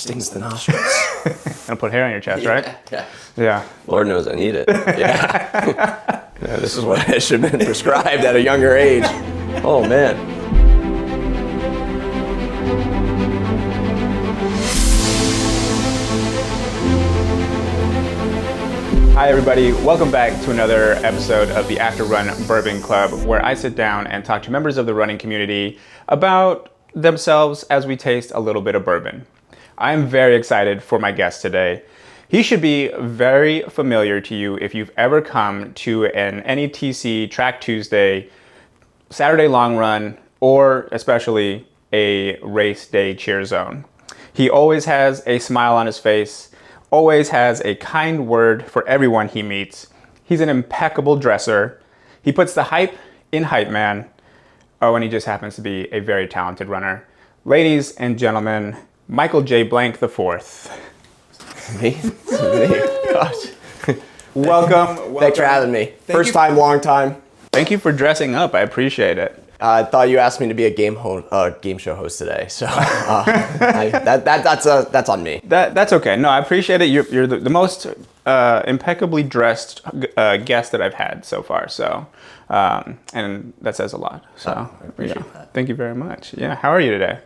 stings the nostrils. Gonna put hair on your chest, right? Yeah. Yeah. Lord knows I need it. Yeah. Yeah, this is what I should have been prescribed at a younger age. Oh, man. Hi everybody, welcome back to another episode of the After Run Bourbon Club, where I sit down and talk to members of the running community about themselves as we taste a little bit of bourbon. I'm very excited for my guest today. He should be very familiar to you if you've ever come to an NETC Track Tuesday, Saturday long run, or especially a race day cheer zone. He always has a smile on his face, always has a kind word for everyone he meets. He's an impeccable dresser. He puts the hype in Hype Man. Oh, and he just happens to be a very talented runner. Ladies and gentlemen, Michael J. Blank the Fourth. Me? Gosh. Welcome. Thanks for having me. First time, long time. Thank you for dressing up. I appreciate it. I thought you asked me to be a game show host today, so that's on me. That's okay. No, I appreciate it. You're the most impeccably dressed guest that I've had so far. So, and that says a lot. So, I appreciate that. Thank you very much. Yeah. How are you today?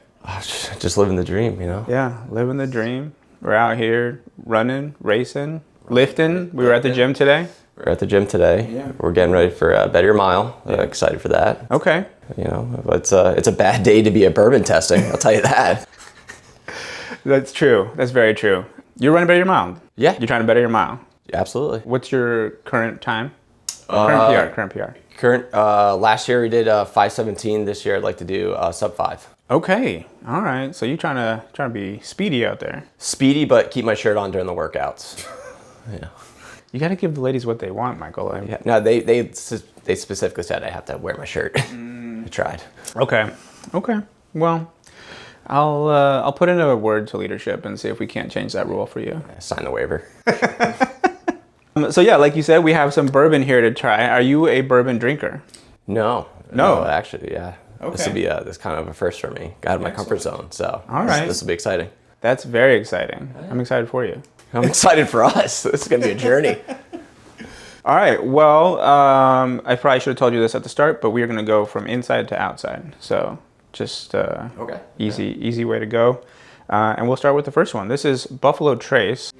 Just living the dream, you know? Yeah, living the dream. We're out here running, racing, lifting. We were at the gym today. We're at the gym today. Yeah. We're getting ready for a Better Mile. Excited for that. Okay. You know, it's a bad day to be at bourbon testing. I'll tell you that. That's true. That's very true. You're running Better Your Mile. Yeah. You're trying to better your mile. Absolutely. What's your current time? Current PR. Last year we did 5:17. This year I'd like to do sub 5. Okay. All right. So you're trying to be speedy out there. Speedy, but keep my shirt on during the workouts. Yeah. You got to give the ladies what they want, Michael. Yeah. No, they specifically said I have to wear my shirt. I tried. Okay. Well, I'll put in a word to leadership and see if we can't change that rule for you. Sign the waiver. So yeah, like you said, we have some bourbon here to try. Are you a bourbon drinker? No, actually, yeah. Okay. This will be this kind of a first for me. Got out of my comfort zone, so all right. This will be exciting. That's very exciting. I'm excited for you. I'm excited for us. This is gonna be a journey. All right. Well, I probably should have told you this at the start, but we are going to go from inside to outside. So just Okay. Easy way to go. And we'll start with the first one. This is Buffalo Trace.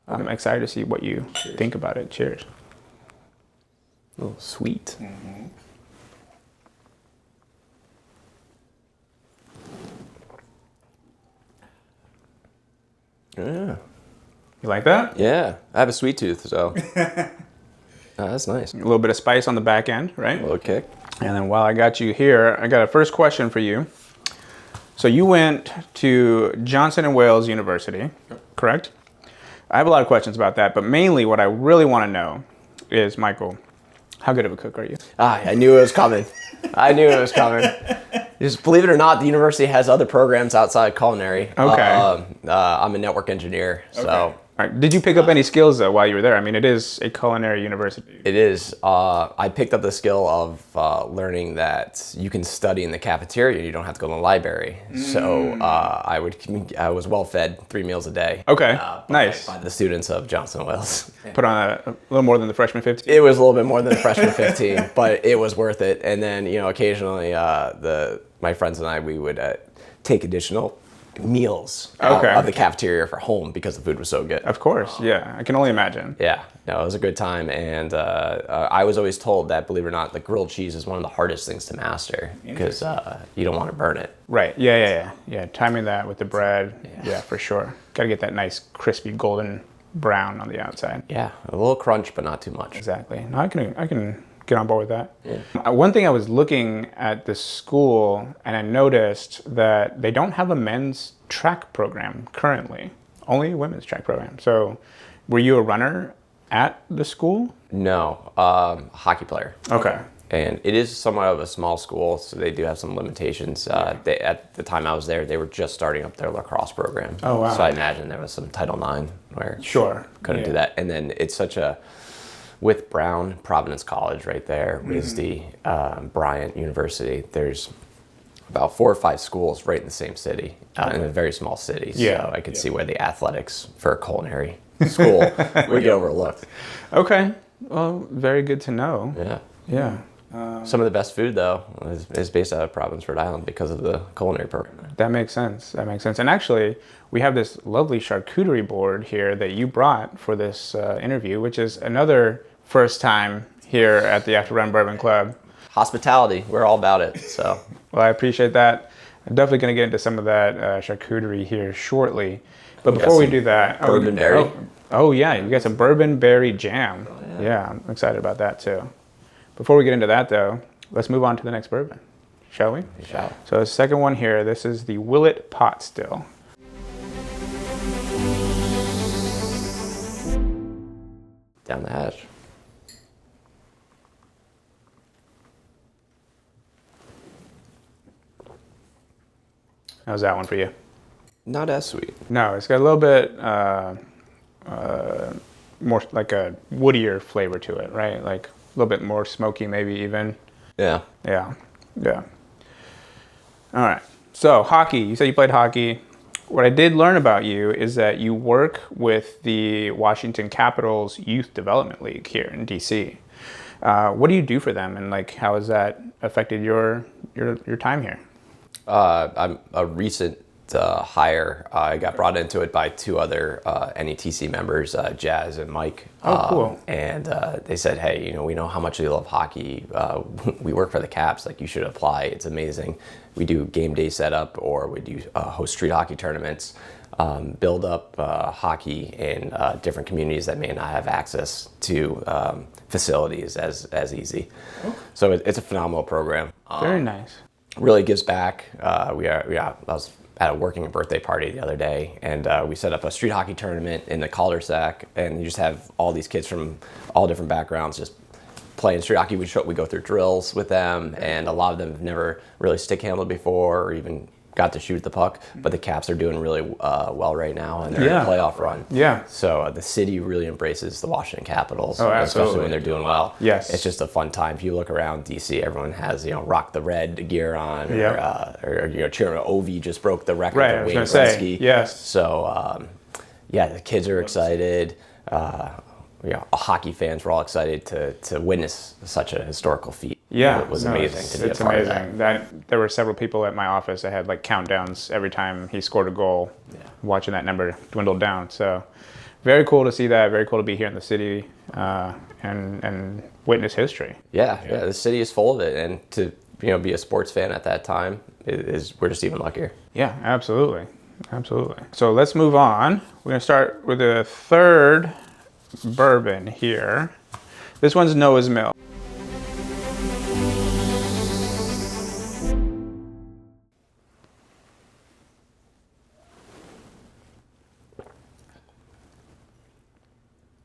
I'm excited to see what you think about it. Cheers. A little sweet. Mm-hmm. Yeah. You like that? Yeah. I have a sweet tooth, so that's nice. A little bit of spice on the back end, right? A little kick. And then while I got you here, I got a first question for you. So you went to Johnson & Wales University, correct? I have a lot of questions about that, but mainly what I really want to know is, Michael, how good of a cook are you? I knew it was coming. Just believe it or not, the university has other programs outside culinary. Okay. I'm a network engineer, so. Okay. All right. Did you pick up any skills though while you were there? I mean, it is a culinary university. It is. I picked up the skill of learning that you can study in the cafeteria and you don't have to go to the library. So I was well fed 3 meals a day. Okay, nice. By the students of Johnson & Wales. Put on a little more than the freshman 15. It was a little bit more than the freshman 15, but it was worth it. And then occasionally my friends and I, we would take additional meals out of the cafeteria for home because the food was so good. Of course, yeah. I can only imagine. Yeah, no, it was a good time. And I was always told that, believe it or not, the grilled cheese is one of the hardest things to master because you don't want to burn it. Right, yeah. Timing that with the bread, yeah for sure. Got to get that nice crispy golden brown on the outside. Yeah, a little crunch, but not too much. Exactly. No, I can get on board with that. Yeah. One thing I was looking at the school and I noticed that they don't have a men's track program currently, only a women's track program. So were you a runner at the school? No, hockey player. Okay. And it is somewhat of a small school, so they do have some limitations. At the time I was there, they were just starting up their lacrosse program. Oh, wow. So I imagine there was some Title IX where Sure. couldn't do that. And then it's such a, with Brown, Providence College right there, RISD, Bryant University, there's about 4 or 5 schools right in the same city, in a very small city. Yeah. So I could see where the athletics for a culinary school would get overlooked. Okay. Well, very good to know. Yeah. Yeah. Some of the best food, though, is based out of Providence, Rhode Island because of the culinary program. That makes sense. That makes sense. And actually, we have this lovely charcuterie board here that you brought for this interview, which is another first time here at the After Run Bourbon Club. Hospitality, we're all about it. So, Well, I appreciate that. I'm definitely going to get into some of that charcuterie here shortly. But before we do that, bourbon berry. Oh yeah, you got some bourbon berry jam. Yeah, I'm excited about that too. Before we get into that though, let's move on to the next bourbon, shall we? We shall. So the second one here, this is the Willet Pot Still. Down the hatch. How's that one for you? Not as sweet. No, it's got a little bit more like a woodier flavor to it, right? Like a little bit more smoky, maybe even. Yeah. Yeah. All right. So hockey, you said you played hockey. What I did learn about you is that you work with the Washington Capitals Youth Development League here in DC. What do you do for them, and like how has that affected your time here? I'm a recent hire. I got brought into it by 2 other NETC members, Jazz and Mike. Oh, cool. And they said, hey, we know how much you love hockey. We work for the Caps. Like, you should apply. It's amazing. We do game day setup, or we do host street hockey tournaments, build up hockey in different communities that may not have access to facilities as easy. Okay. So it's a phenomenal program. Very nice. Really gives back. I was at a working birthday party the other day, and we set up a street hockey tournament in the cul-de-sac, and you just have all these kids from all different backgrounds just playing street hockey. We go through drills with them, and a lot of them have never really stick handled before or even got to shoot the puck, but the Caps are doing really well right now, and they're in a playoff run. Yeah. So the city really embraces the Washington Capitals, Oh, especially when they're doing well. Yes. It's just a fun time. If you look around DC, everyone has, Rock the Red gear on, or cheering. Ovi just broke the record. Right, I was going to say, yes. So, the kids are excited. Hockey fans were all excited to witness such a historical feat. Yeah, it was amazing to be a part of that. There were several people at my office that had like countdowns every time he scored a goal, watching that number dwindle down. So very cool to see that. Very cool to be here in the city and witness history. Yeah, the city is full of it, and to be a sports fan at that time we're just even luckier. Yeah, absolutely. So let's move on. We're gonna start with the third bourbon here. This one's Noah's Mill.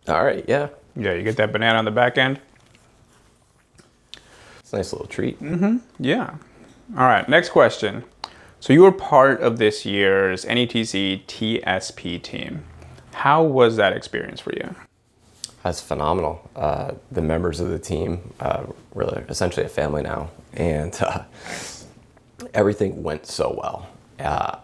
All right, yeah. Yeah, you get that banana on the back end. It's a nice little treat. Mm-hmm. Yeah. All right, next question. So you were part of this year's NETC TSP team. How was that experience for you? That's phenomenal. The members of the team really essentially a family now, and everything went so well.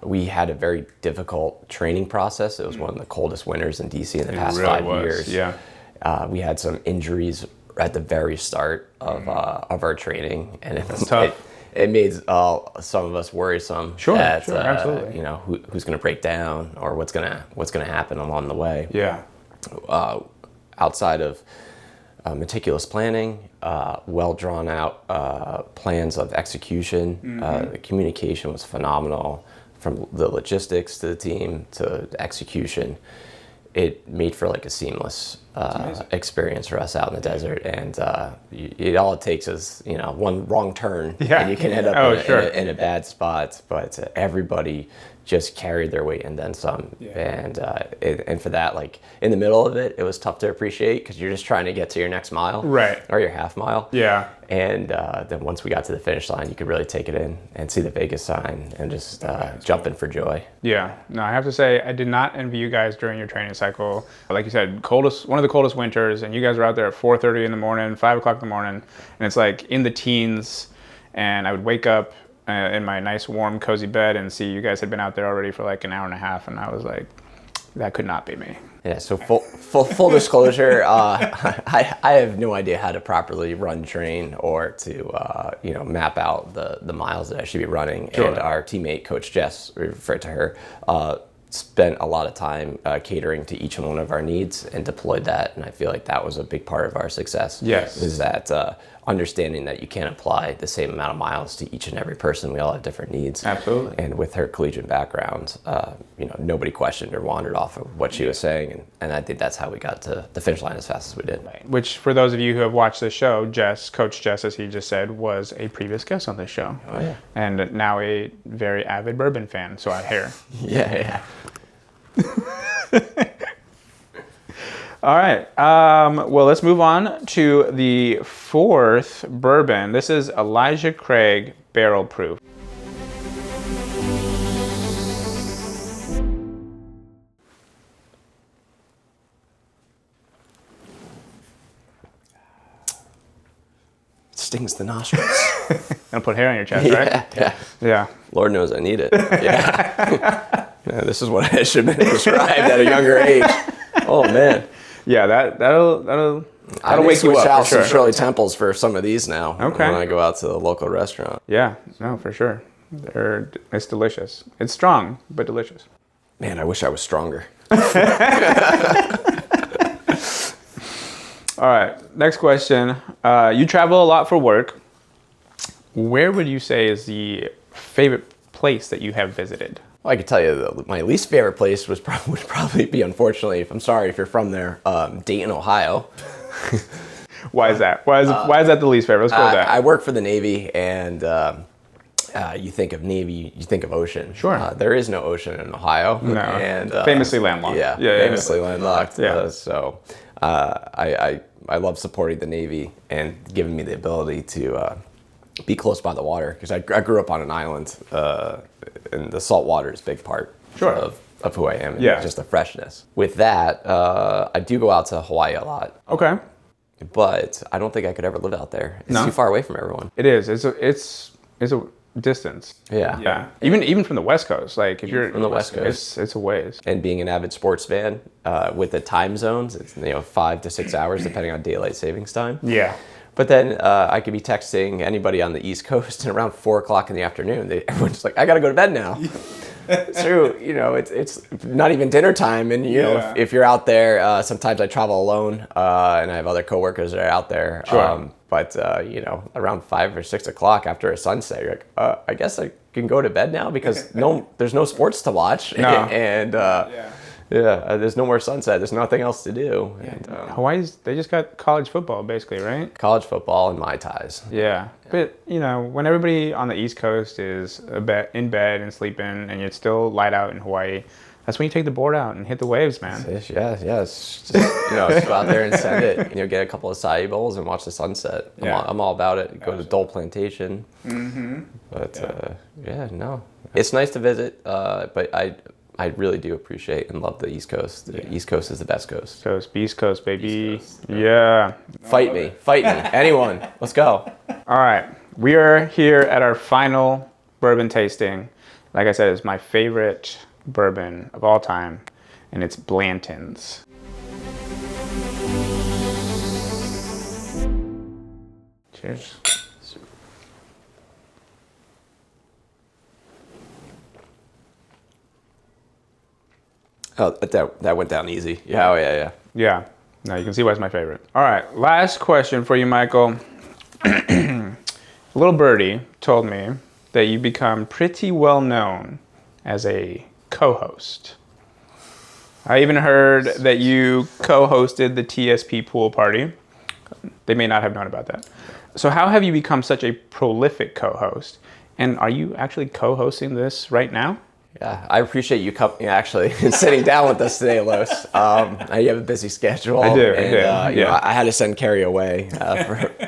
We had a very difficult training process. It was one of the coldest winters in DC in the past really 5 was. years. Yeah. We had some injuries at the very start of our training, and That's tough. It made some of us worrisome. Sure, absolutely. Who's going to break down, or what's going to happen along the way. Yeah. Outside of meticulous planning, well drawn out plans of execution, the communication was phenomenal, from the logistics to the team to the execution. It made for like a seamless experience for us out in the desert, and all it takes is one wrong turn, and you can end up in a bad spot. But everybody just carried their weight and then some, and for that, like in the middle of it, it was tough to appreciate because you're just trying to get to your next mile, right, or your half mile, and then once we got to the finish line, you could really take it in and see the Vegas sign and just jump in for joy. Yeah, no, I have to say I did not envy you guys during your training cycle. Like you said, one of the coldest winters, and you guys were out there at 4:30 in the morning, 5 o'clock in the morning, and it's like in the teens, and I would wake up in my nice, warm, cozy bed and see you guys had been out there already for like an hour and a half, and I was like, that could not be me. Yeah, so full disclosure, I have no idea how to properly run train or to map out the miles that I should be running. Sure. And our teammate, Coach Jess, we refer to her, spent a lot of time catering to each one of our needs and deployed that. And I feel like that was a big part of our success. Yes. Is that understanding that you can't apply the same amount of miles to each and every person. We all have different needs. Absolutely. And with her collegiate background, nobody questioned or wandered off of what she was saying. And I think that's how we got to the finish line as fast as we did. Which, for those of you who have watched this show, Coach Jess, as he just said, was a previous guest on this show. Oh, yeah. And now a very avid bourbon fan, so I hear. Yeah. All right. Well, let's move on to the fourth bourbon. This is Elijah Craig Barrel Proof. Stings the nostrils. Gonna put hair on your chest, right? Yeah. Lord knows I need it. Yeah. Yeah, this is what I should have been prescribed at a younger age. Oh man. Yeah, that'll wake you up out for sure. some Shirley Temples for some of these now. Okay. When I go out to the local restaurant. Yeah, no, for sure. It's delicious. It's strong, but delicious. Man, I wish I was stronger. All right, next question. You travel a lot for work. Where would you say is the favorite place that you have visited? Well, I could tell you my least favorite place would probably be, unfortunately, I'm sorry if you're from there, Dayton, Ohio. Why is that? Why is that the least favorite? Let's go with that. I work for the Navy, and you think of Navy, you think of ocean. Sure. There is no ocean in Ohio. No. And, famously landlocked. Yeah, famously landlocked. Yeah. So I love supporting the Navy and giving me the ability to be close by the water, because I grew up on an island, and the salt water is a big part of who I am, and just the freshness. With that, I do go out to Hawaii a lot. Okay. But I don't think I could ever live out there. It's too far away from everyone. It is. It's a distance. Yeah. Yeah. Even from the West Coast, like if you're from the West Coast, it's a ways. And being an avid sports fan, with the time zones, it's 5 to 6 hours depending on daylight savings time. Yeah. But then I could be texting anybody on the East Coast, and around 4 o'clock in the afternoon, everyone's just like, "I got to go to bed now." So it's not even dinner time, and if you're out there, sometimes I travel alone, and I have other coworkers that are out there. Sure. But around 5 or 6 o'clock after a sunset, you're like, I guess I can go to bed now, because there's no sports to watch, No. and there's no more sunset. There's nothing else to do. And, They just got college football, basically, right? college football and Mai Tais. Yeah. But, when everybody on the East Coast is in bed and sleeping, and it's still light out in Hawaii, that's when you take the board out and hit the waves, man. Yeah. It's just, just go out there and send it. Get a couple of acai bowls and watch the sunset. I'm all about it. Go to Dole Plantation. Mm-hmm. But it's nice to visit. But I really do appreciate and love the East Coast. The East Coast is the best coast. East Coast, baby. East Coast, yeah. Fight me. Anyone. Let's go. All right. We are here at our final bourbon tasting. Like I said, it's my favorite bourbon of all time, and it's Blanton's. Cheers. Oh, that went down easy. Yeah, oh yeah. Yeah. Now you can see why it's my favorite. All right. Last question for you, Michael. Little birdie told me that you become pretty well known as a co-host. I even heard that you co-hosted the TSP pool party. They may not have known about that. So how have you become such a prolific co-host? And are you actually co-hosting this right now? Yeah, I appreciate you coming, actually, sitting down with us today, Los. You have a busy schedule. I do. And, I had to send Carrie away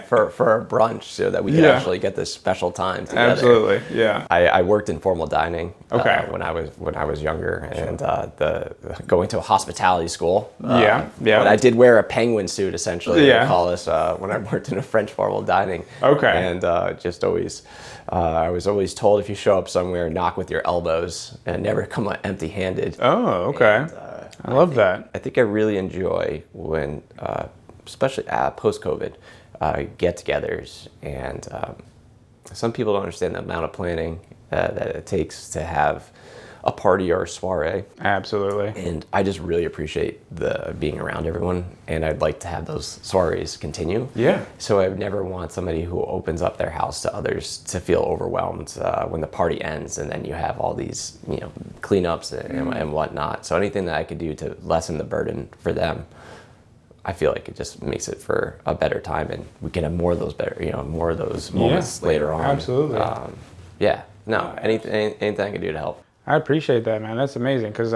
for for a brunch so that we could actually get this special time together. Absolutely, yeah. I worked in formal dining Okay. when I was younger, and going to a hospitality school. Yeah. But I did wear a penguin suit, essentially, Yeah. they call us, when I worked in a French formal dining. Okay. And just always, I was always told if you show up somewhere, knock with your elbows and never come empty-handed. Oh, okay. And, I love that. I think I really enjoy when, especially post-COVID, get-togethers, and some people don't understand the amount of planning that it takes to have a party or a soiree. Absolutely. And I just really appreciate the being around everyone, and I'd like to have those soirees continue. Yeah. So I would never want somebody who opens up their house to others to feel overwhelmed when the party ends, and then you have all these, cleanups and whatnot. So anything that I could do to lessen the burden for them, I feel like it just makes it for a better time, and we can have more of those moments later on. Absolutely. Anything I can do to help. I appreciate that, man. That's amazing, because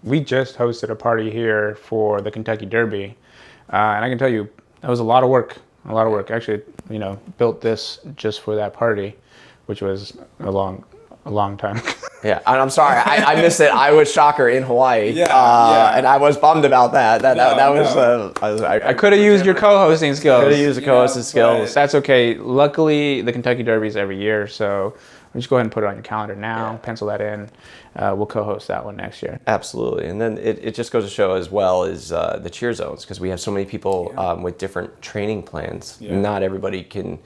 we just hosted a party here for the Kentucky Derby, and I can tell you that was a lot of work. Actually, built this just for that party, which was a long time. Yeah, and I'm sorry, I missed it. I was shocker in Hawaii, and I was bummed about that. I could have used your co-hosting skills. Could have used the co-hosting skills. That's okay. Luckily, the Kentucky Derby is every year, so just go ahead and put it on your calendar now. Pencil that in. We'll co-host that one next year. Absolutely, and then it just goes to show as well is the cheer zones, because we have so many people with different training plans. Yeah. Not everybody can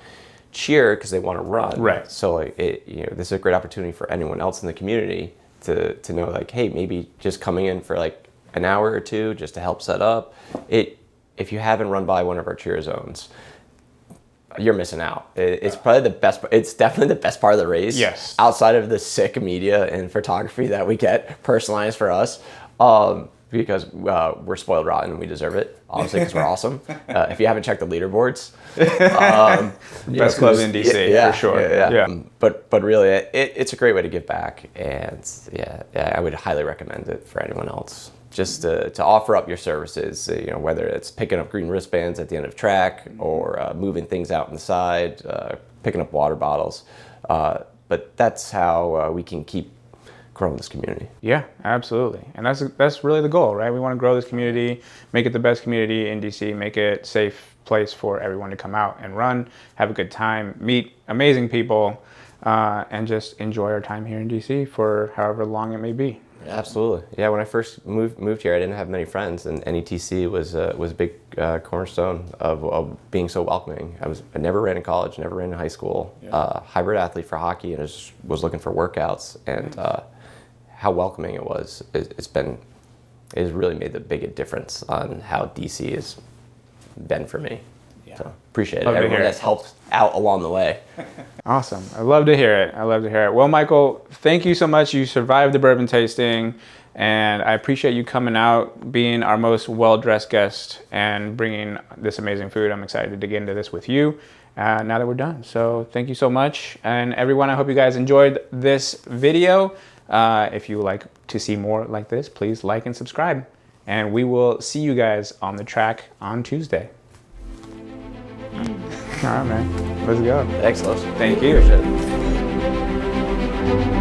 cheer because they want to run. Right. So this is a great opportunity for anyone else in the community to know, hey, maybe just coming in for an hour or two just to help set up. If you haven't run by one of our cheer zones, you're missing out. It's probably the best. It's definitely the best part of the race. Yes. Outside of the sick media and photography that we get personalized for us, because we're spoiled rotten and we deserve it. Obviously, because we're awesome. If you haven't checked the leaderboards, best club in DC for sure. Yeah. But really, it's a great way to give back, and I would highly recommend it for anyone else. Just to offer up your services, whether it's picking up green wristbands at the end of track or moving things out on the side, picking up water bottles. But that's how we can keep growing this community. Yeah, absolutely. And that's really the goal, right? We want to grow this community, make it the best community in DC, make it a safe place for everyone to come out and run, have a good time, meet amazing people, and just enjoy our time here in DC for however long it may be. Absolutely. Yeah, when I first moved here, I didn't have many friends, and NETC was a big cornerstone of being so welcoming. I never ran in college, never ran in high school. Hybrid athlete for hockey, and was looking for workouts, and how welcoming it was. It has really made the biggest difference on how DC has been for me. So appreciate it. Everyone that's helped out along the way. Awesome. I love to hear it. Well, Michael, thank you so much. You survived the bourbon tasting, and I appreciate you coming out, being our most well-dressed guest, and bringing this amazing food. I'm excited to get into this with you now that we're done. So thank you so much. And everyone, I hope you guys enjoyed this video. If you like to see more like this, please like and subscribe. And we will see you guys on the track on Tuesday. All right, man. Let's go. Thanks, Los. Thank you. Appreciate it.